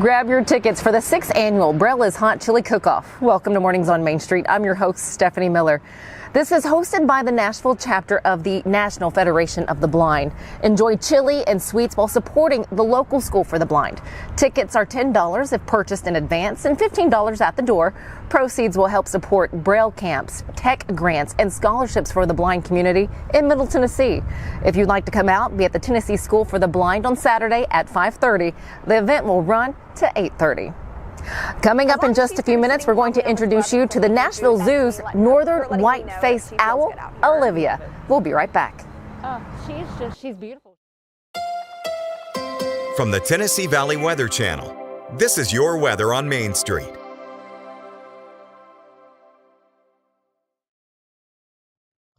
Grab your tickets for the 6th annual Braille is Hot Chili Cook-Off. Welcome to Mornings on Main Street. I'm your host, Stephanie Miller. This is hosted by the Nashville chapter of the National Federation of the Blind. Enjoy chili and sweets while supporting the local school for the blind. Tickets are $10 if purchased in advance and $15 at the door. Proceeds will help support Braille camps, tech grants, and scholarships for the blind community in Middle Tennessee. If you'd like to come out, be at the Tennessee School for the Blind on Saturday at 5:30. The event will run to 8:30. Coming up in just a few minutes, we're going to introduce you to the Nashville Zoo's northern white-faced owl, Olivia. We'll be right back. She's beautiful. From the Tennessee Valley Weather Channel, this is your weather on Main Street.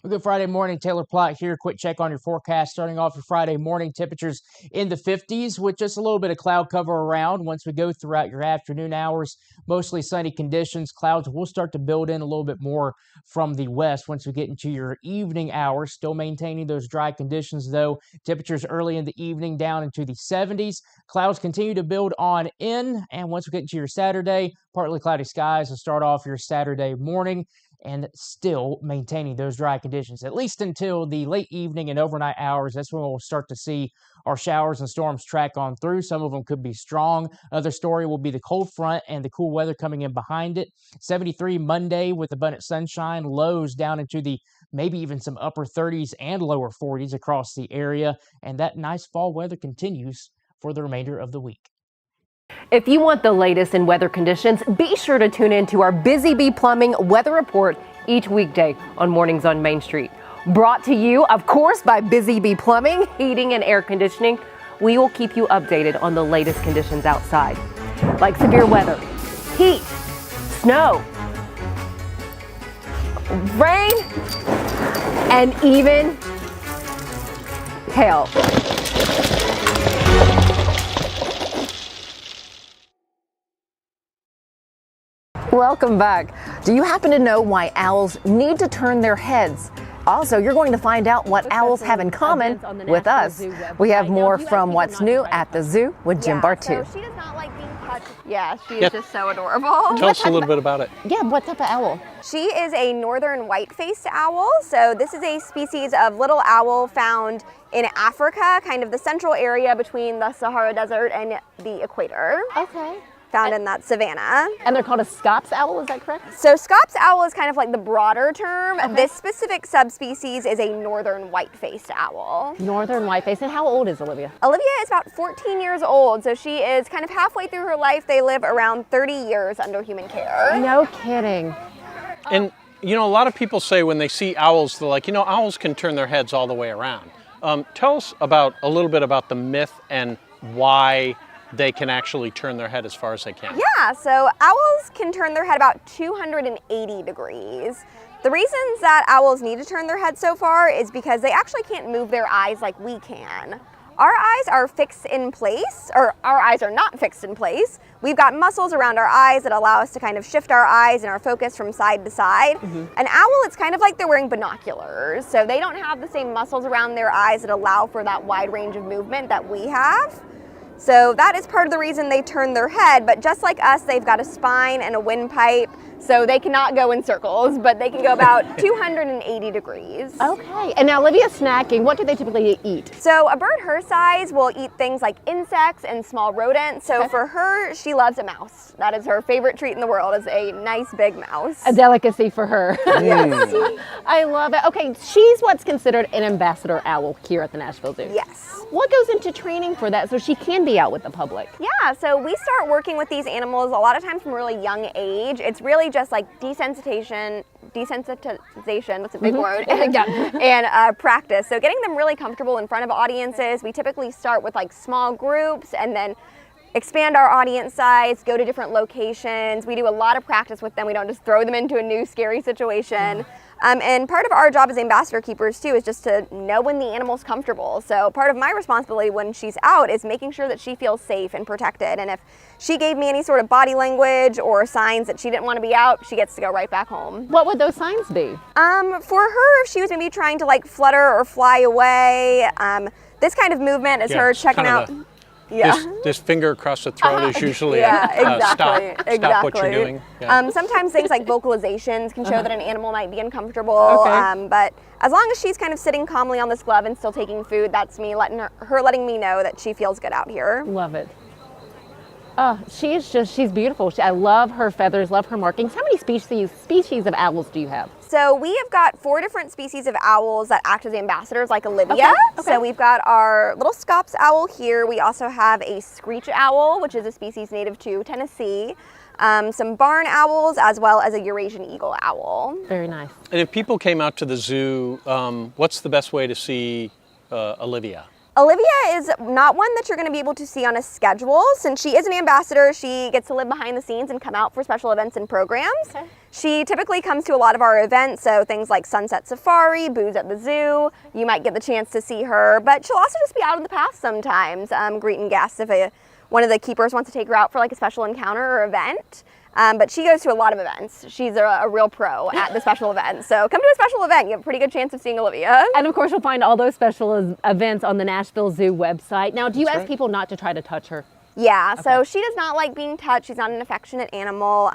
Good Friday morning, Taylor Plott here. Quick check on your forecast. Starting off your Friday morning, temperatures in the 50s with just a little bit of cloud cover around. Once we go throughout your afternoon hours, mostly sunny conditions. Clouds will start to build in a little bit more from the west once we get into your evening hours. Still maintaining those dry conditions, though. Temperatures early in the evening down into the 70s. Clouds continue to build on in, and once we get into your Saturday, partly cloudy skies to start off your Saturday morning, and still maintaining those dry conditions, at least until the late evening and overnight hours. That's when we'll start to see our showers and storms track on through. Some of them could be strong. Other story will be the cold front and the cool weather coming in behind it. 73 Monday with abundant sunshine, lows down into the maybe even some upper 30s and lower 40s across the area. And that nice fall weather continues for the remainder of the week. If you want the latest in weather conditions, be sure to tune in to our Busy Bee Plumbing Weather Report each weekday on Mornings on Main Street. Brought to you, of course, by Busy Bee Plumbing, Heating and Air Conditioning. We will keep you updated on the latest conditions outside, like severe weather, heat, snow, rain, and even hail. Welcome back. Do you happen to know why owls need to turn their heads? Also, you're going to find out what owls have in common with us. We have more from What's New at the Zoo with Jim Bartoo. So she does not like being touched. Yeah, she is just so adorable. Tell us a little bit about it. Yeah, what type of owl? She is a northern white-faced owl. So this is a species of little owl found in Africa, kind of the central area between the Sahara Desert and the equator. Okay. Found in that savanna. And they're called a Scops owl, is that correct? So Scops owl is kind of like the broader term. Okay. This specific subspecies is a northern white-faced owl. Northern white-faced. And how old is Olivia? Olivia is about 14 years old, so she is kind of halfway through her life. They live around 30 years under human care. No kidding. And, you know, a lot of people say when they see owls, they're like, you know, owls can turn their heads all the way around. Tell us a little bit about the myth and why they can actually turn their head as far as they can. Yeah, so owls can turn their head about 280 degrees. The reasons that owls need to turn their head so far is because they actually can't move their eyes like we can. Our eyes are fixed in place, or our eyes are not fixed in place. We've got muscles around our eyes that allow us to kind of shift our eyes and our focus from side to side. An owl, it's kind of like they're wearing binoculars, so they don't have the same muscles around their eyes that allow for that wide range of movement that we have. So that is part of the reason they turn their head, but just like us, they've got a spine and a windpipe, so they cannot go in circles, but they can go about 280 degrees. Okay, and now Olivia's snacking. What do they typically eat? So a bird her size will eat things like insects and small rodents. So for her, she loves a mouse. That is her favorite treat in the world, is a nice big mouse. A delicacy for her. Yes. I love it. Okay, she's what's considered an ambassador owl here at the Nashville Zoo. Yes. What goes into training for that so she can be out with the public? Yeah, so we start working with these animals a lot of times from a really young age. It's really just like desensitization, that's a big word, and practice. So getting them really comfortable in front of audiences. We typically start with like small groups and then expand our audience size, go to different locations. We do a lot of practice with them. We don't just throw them into a new scary situation. And part of our job as ambassador keepers too is just to know when the animal's comfortable. So part of my responsibility when she's out is making sure that she feels safe and protected. And if she gave me any sort of body language or signs that she didn't want to be out, she gets to go right back home. What would those signs be? For her, if she was maybe trying to like flutter or fly away, this kind of movement is her checking out. Yeah. This finger across the throat is usually Yeah, exactly. Stop what you're doing. Yeah. Sometimes things like vocalizations can show that an animal might be uncomfortable. Okay. But as long as she's kind of sitting calmly on this glove and still taking food, that's me letting me know that she feels good out here. Love it. Oh, she's beautiful. I love her feathers, love her markings. How many species of owls do you have? So we have got 4 different species of owls that act as ambassadors, like Olivia. Okay. So we've got our little Scops owl here. We also have a screech owl, which is a species native to Tennessee. Some barn owls, as well as a Eurasian eagle owl. Very nice. And if people came out to the zoo, what's the best way to see Olivia? Olivia is not one that you're going to be able to see on a schedule. Since she is an ambassador, she gets to live behind the scenes and come out for special events and programs. Okay. She typically comes to a lot of our events, so things like Sunset Safari, Booze at the Zoo. You might get the chance to see her, but she'll also just be out in the path sometimes, greeting guests if one of the keepers wants to take her out for like a special encounter or event. But she goes to a lot of events. She's a real pro at the special events. So come to a special event. You have a pretty good chance of seeing Olivia. And of course, you'll find all those special events on the Nashville Zoo website. Now, do you ask people not to try to touch her? Yeah, so she does not like being touched. She's not an affectionate animal.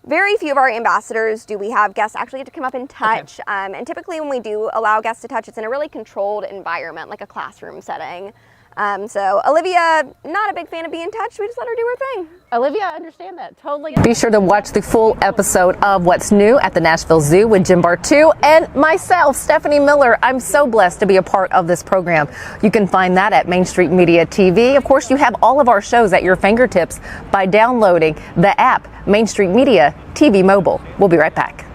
Very few of our ambassadors do we have guests actually get to come up and touch. And typically when we do allow guests to touch, it's in a really controlled environment, like a classroom setting. So Olivia, not a big fan of being touched. We just let her do her thing. Olivia, I understand that. Totally. Be sure to watch the full episode of What's New at the Nashville Zoo with Jim Bartoo and myself, Stephanie Miller. I'm so blessed to be a part of this program. You can find that at Main Street Media TV. Of course, you have all of our shows at your fingertips by downloading the app Main Street Media TV Mobile. We'll be right back.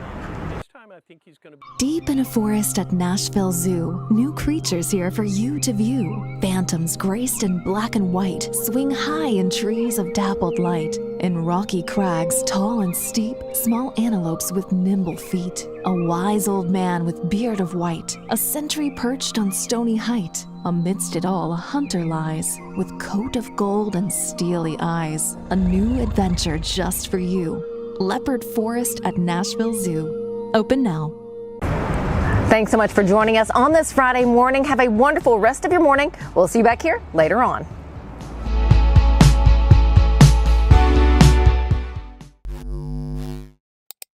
Deep in a forest at Nashville Zoo, new creatures here for you to view. Phantoms graced in black and white swing high in trees of dappled light. In rocky crags, tall and steep, small antelopes with nimble feet. A wise old man with beard of white, a sentry perched on stony height. Amidst it all, a hunter lies, with coat of gold and steely eyes. A new adventure just for you. Leopard Forest at Nashville Zoo. Open now. Thanks so much for joining us on this Friday morning. Have a wonderful rest of your morning. We'll see you back here later on.